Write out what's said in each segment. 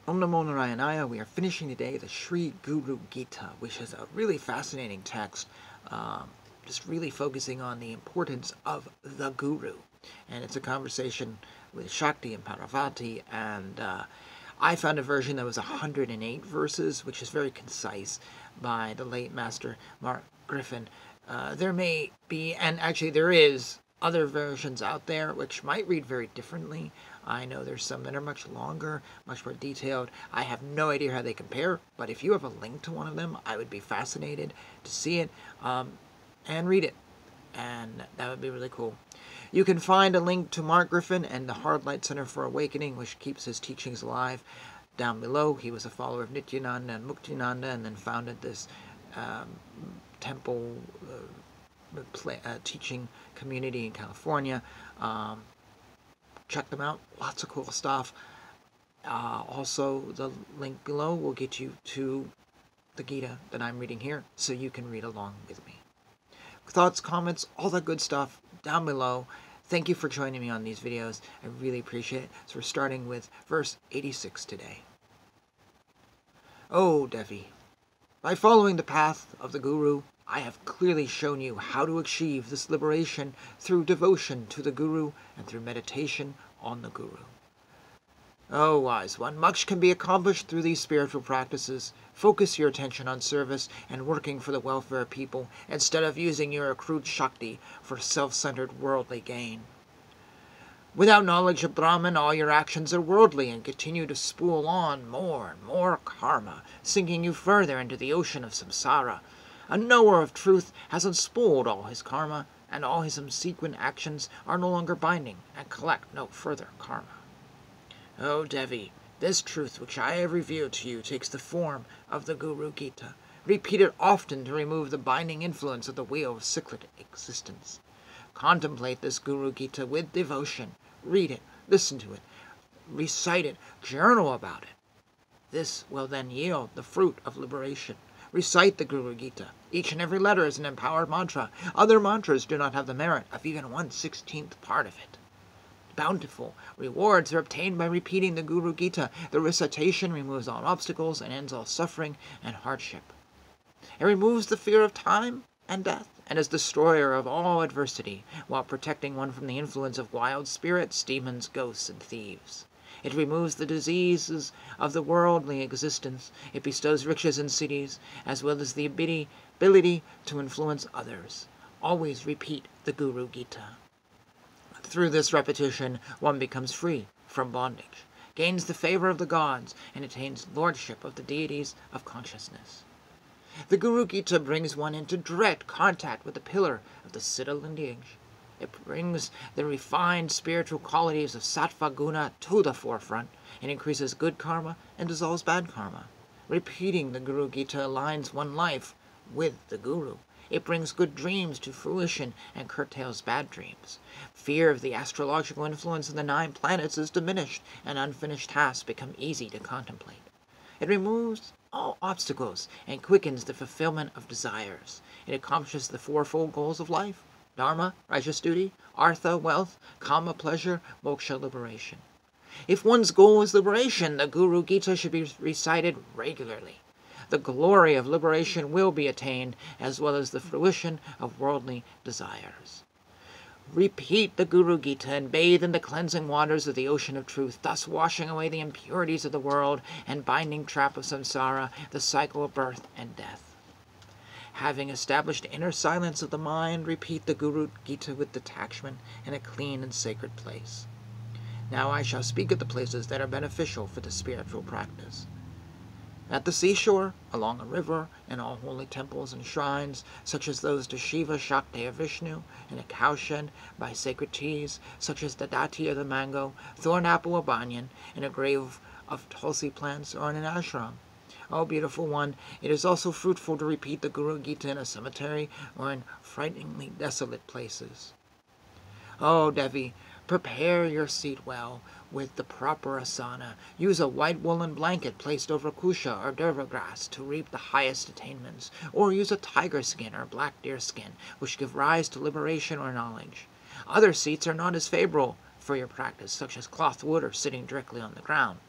Om Namo Narayanaya. We are finishing today the Sri Guru Gita, which is a really fascinating text, just really focusing on the importance of the Guru. And it's a conversation with Shakti and Parvati, and I found a version that was 108 verses, which is very concise, by the late Master Mark Griffin. There may be, and actually there is, other versions out there which might read very differently. I know there's some that are much longer, much more detailed. I have no idea how they compare, but if you have a link to one of them, I would be fascinated to see it and read it, and that would be really cool. You can find a link to Mark Griffin and the Hardlight Center for Awakening, which keeps his teachings alive, down below. He was a follower of Nityananda and Muktinanda, and then founded this temple teaching community in California. Check them out. Lots of cool stuff. Also, the link below will get you to the Gita that I'm reading here, so you can read along with me. Thoughts, comments, all that good stuff down below. Thank you for joining me on these videos. I really appreciate it. So we're starting with verse 86 today. Oh, Devi, by following the path of the Guru, I have clearly shown you how to achieve this liberation through devotion to the Guru and through meditation on the Guru. Oh, wise one, much can be accomplished through these spiritual practices. Focus your attention on service and working for the welfare of people, instead of using your accrued Shakti for self-centered worldly gain. Without knowledge of Brahman, all your actions are worldly and continue to spool on more and more karma, sinking you further into the ocean of samsara. A knower of truth has unspooled all his karma, and all his subsequent actions are no longer binding and collect no further karma. O Devi, this truth which I have revealed to you takes the form of the Guru Gita. Repeat it often to remove the binding influence of the wheel of cyclic existence. Contemplate this Guru Gita with devotion. Read it, listen to it, recite it, journal about it. This will then yield the fruit of liberation. Recite the Guru Gita. Each and every letter is an empowered mantra. Other mantras do not have the merit of even 1/16th part of it. Bountiful rewards are obtained by repeating the Guru Gita. The recitation removes all obstacles and ends all suffering and hardship. It removes the fear of time and death, and is destroyer of all adversity, while protecting one from the influence of wild spirits, demons, ghosts, and thieves. It removes the diseases of the worldly existence. It bestows riches and cities, as well as the ability to influence others. Always repeat the Guru Gita. Through this repetition, one becomes free from bondage, gains the favor of the gods, and attains lordship of the deities of consciousness. The Guru Gita brings one into direct contact with the pillar of the Siddha lineage. It brings the refined spiritual qualities of Sattva Guna to the forefront. It increases good karma and dissolves bad karma. Repeating the Guru Gita aligns one life with the Guru. It brings good dreams to fruition and curtails bad dreams. Fear of the astrological influence of the 9 planets is diminished, and unfinished tasks become easy to contemplate. It removes all obstacles and quickens the fulfillment of desires. It accomplishes the 4-fold goals of life: dharma, righteous duty; artha, wealth; kama, pleasure; moksha, liberation. If one's goal is liberation, the Guru Gita should be recited regularly. The glory of liberation will be attained, as well as the fruition of worldly desires. Repeat the Guru Gita and bathe in the cleansing waters of the ocean of truth, thus washing away the impurities of the world and binding trap of samsara, the cycle of birth and death. Having established inner silence of the mind, repeat the Guru Gita with detachment in a clean and sacred place. Now I shall speak of the places that are beneficial for the spiritual practice. At the seashore, along a river, in all holy temples and shrines, such as those to Shiva, Shakti, or Vishnu, in a cowshed by sacred trees, such as the dati or the mango, thorn apple or banyan, in a grave of tulsi plants, or in an ashram. O beautiful one, it is also fruitful to repeat the Guru Gita in a cemetery or in frighteningly desolate places. O Devi, prepare your seat well with the proper asana. Use a white woolen blanket placed over kusha or durva grass to reap the highest attainments, or use a tiger skin or black deer skin, which give rise to liberation or knowledge. Other seats are not as favorable for your practice, such as cloth wood or sitting directly on the ground.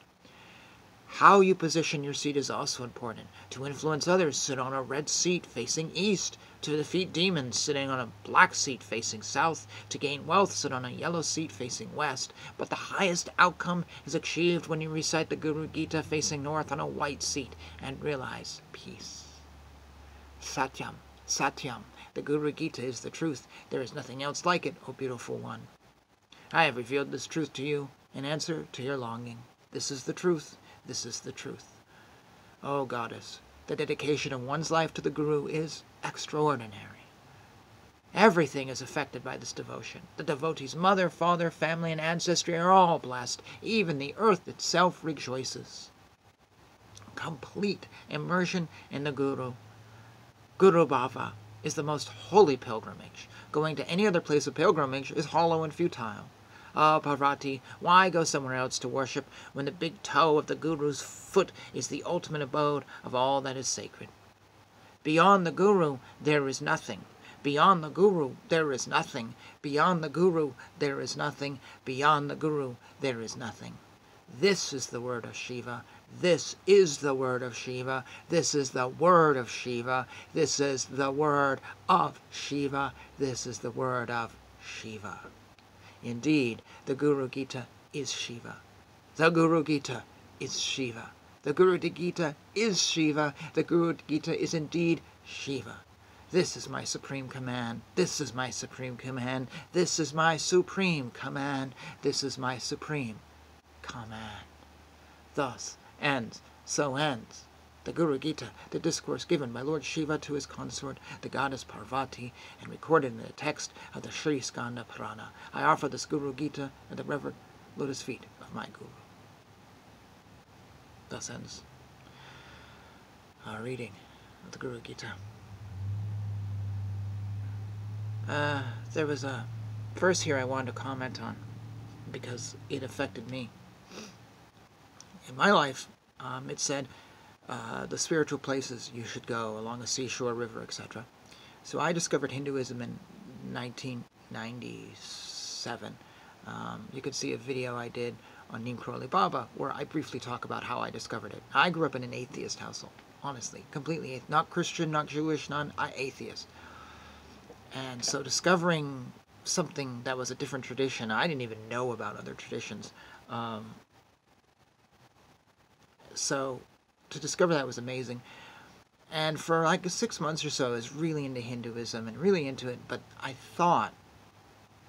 How you position your seat is also important. To influence others, sit on a red seat facing east. To defeat demons, sitting on a black seat facing south. To gain wealth, sit on a yellow seat facing west. But the highest outcome is achieved when you recite the Guru Gita facing north on a white seat and realize peace. Satyam, Satyam. The Guru Gita is the truth. There is nothing else like it, O beautiful one. I have revealed this truth to you in answer to your longing. This is the truth. This is the truth. O Goddess, the dedication of one's life to the Guru is extraordinary. Everything is affected by this devotion. The devotee's mother, father, family, and ancestry are all blessed. Even the earth itself rejoices. Complete immersion in the Guru. Guru Bhava is the most holy pilgrimage. Going to any other place of pilgrimage is hollow and futile. Ah, Parvati, why go somewhere else to worship when the big toe of the Guru's foot is the ultimate abode of all that is sacred? Beyond the Guru, there is nothing. Beyond the Guru, there is nothing. Beyond the Guru, there is nothing. Beyond the Guru, there is nothing. This is the word of Shiva. This is the word of Shiva. This is the word of Shiva. This is the word of Shiva. This is the word of Shiva. Indeed, the Guru Gita is Shiva. The Guru Gita is Shiva. The Guru Gita is Shiva. The Guru Gita is indeed Shiva. This is my supreme command. This is my supreme command. This is my supreme command. This is my supreme command. Thus ends, so ends the Guru Gita, the discourse given by Lord Shiva to his consort, the goddess Parvati, and recorded in the text of the Sri Skanda Purana. I offer this Guru Gita at the reverent lotus feet of my Guru. Thus ends our reading of the Guru Gita. There was a verse here I wanted to comment on because it affected me. In my life, it said, the spiritual places you should go along a seashore, river, etc. So I discovered Hinduism in 1997. You could see a video I did on Neem Karoli Baba where I briefly talk about how I discovered it. I grew up in an atheist household, honestly, completely not Christian, not Jewish, atheist. And so discovering something that was a different tradition, I didn't even know about other traditions. So to discover that was amazing. And for like 6 months or so, I was really into Hinduism and really into it. But I thought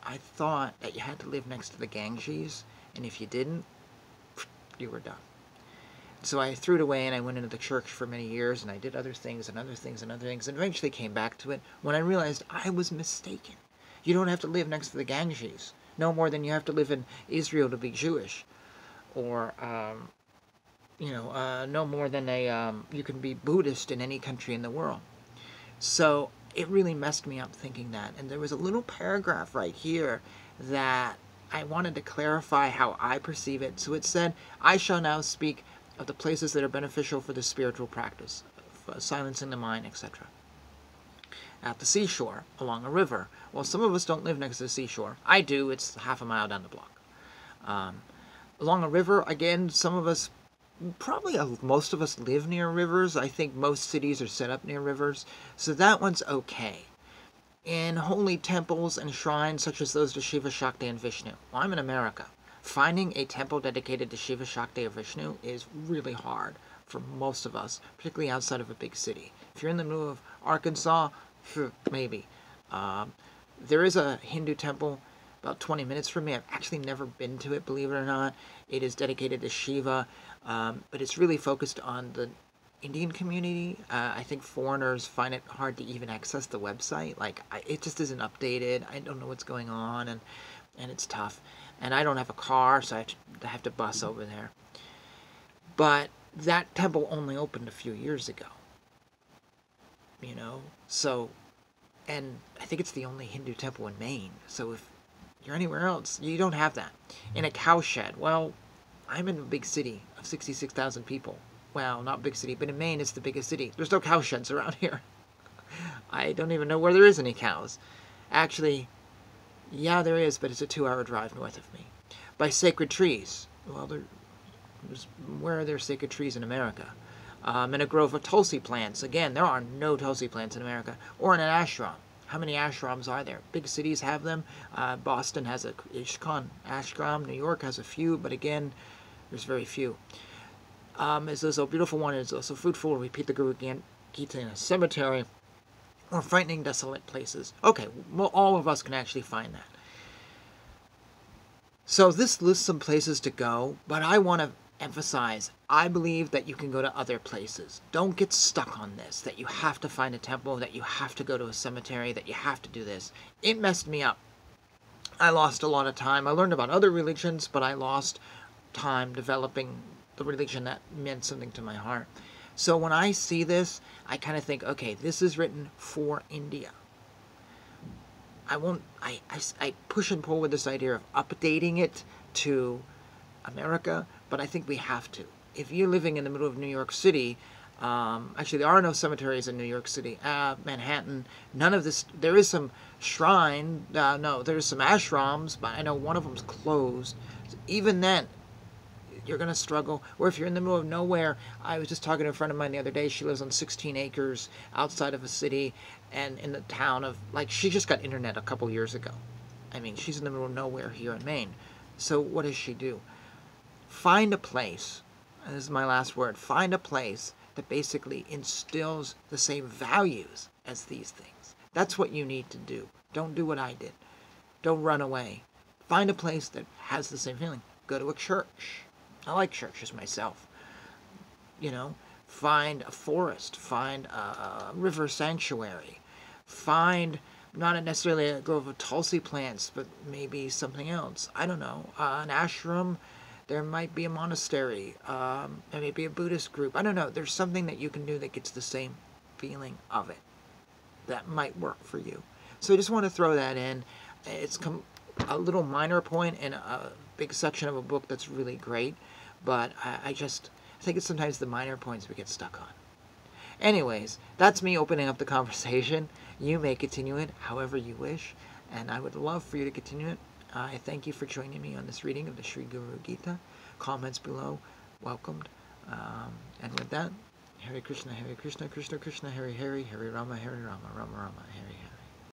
that you had to live next to the Ganges, and if you didn't, you were done. So I threw it away, and I went into the church for many years, and I did other things and other things and other things, and eventually came back to it when I realized I was mistaken. You don't have to live next to the Ganges, no more than you have to live in Israel to be Jewish, or no more than you can be Buddhist in any country in the world. So it really messed me up thinking that. And there was a little paragraph right here that I wanted to clarify how I perceive it. So it said, I shall now speak of the places that are beneficial for the spiritual practice, for silencing the mind, etc. At the seashore, along a river. Well, some of us don't live next to the seashore. I do. It's half a mile down the block. Along a river, again, some of us, probably most of us live near rivers. I think most cities are set up near rivers. So that one's okay. In holy temples and shrines such as those to Shiva, Shakti, and Vishnu. Well, I'm in America. Finding a temple dedicated to Shiva, Shakti, or Vishnu is really hard for most of us, particularly outside of a big city. If you're in the middle of Arkansas, maybe. There is a Hindu temple about 20 minutes from me. I've actually never been to it, believe it or not. It is dedicated to Shiva, but it's really focused on the Indian community. I think foreigners find it hard to even access the website. It just isn't updated. I don't know what's going on, and it's tough. And I don't have a car, so I have to bus over there. But that temple only opened a few years ago. So, and I think it's the only Hindu temple in Maine. So if you're anywhere else, you don't have that. In a cowshed, well, I'm in a big city of 66,000 people. Well, not big city, but in Maine, it's the biggest city. There's no cowsheds around here. I don't even know where there is any cows. Actually, yeah, there is, but it's a 2-hour drive north of me. By sacred trees. Well, Where are there sacred trees in America? In a grove of Tulsi plants. Again, there are no Tulsi plants in America. Or in an ashram. How many ashrams are there? Big cities have them. Boston has a ISKCON ashram. New York has a few, but again, there's very few. It's also a beautiful one. It's also fruitful to repeat the Guru Gita in a cemetery or frightening, desolate places. Okay, well, all of us can actually find that. So this lists some places to go, but I want to emphasize, I believe that you can go to other places. Don't get stuck on this, that you have to find a temple, that you have to go to a cemetery, that you have to do this. It messed me up. I lost a lot of time. I learned about other religions, but I lost time developing the religion that meant something to my heart. So when I see this, I kind of think, okay, this is written for India. I push and pull with this idea of updating it to America, but I think we have to. If you're living in the middle of New York City, actually there are no cemeteries in New York City, Manhattan, none of this, there is some shrine, no, there's some ashrams, but I know one of them's closed. Even then, you're going to struggle. Or if you're in the middle of nowhere, I was just talking to a friend of mine the other day, she lives on 16 acres outside of a city, and in the town of, like, she just got internet a couple years ago. I mean, she's in the middle of nowhere here in Maine. So what does she do? Find a place, and this is my last word, find a place that basically instills the same values as these things. That's what you need to do. Don't do what I did. Don't run away. Find a place that has the same feeling. Go to a church. I like churches myself. You know, find a forest, find a river sanctuary, find not necessarily a grove of Tulsi plants, but maybe something else. I don't know, an ashram. There might be a monastery. There may be a Buddhist group. I don't know. There's something that you can do that gets the same feeling of it. That might work for you. So I just want to throw that in. It's a little minor point in a big section of a book that's really great. But I think it's sometimes the minor points we get stuck on. Anyways, that's me opening up the conversation. You may continue it however you wish, and I would love for you to continue it. I thank you for joining me on this reading of the Sri Guru Gita. Comments below, welcomed. And with that, Hare Krishna, Krishna Krishna, Hare Hare, Hare Rama, Rama Rama, Hare Hare.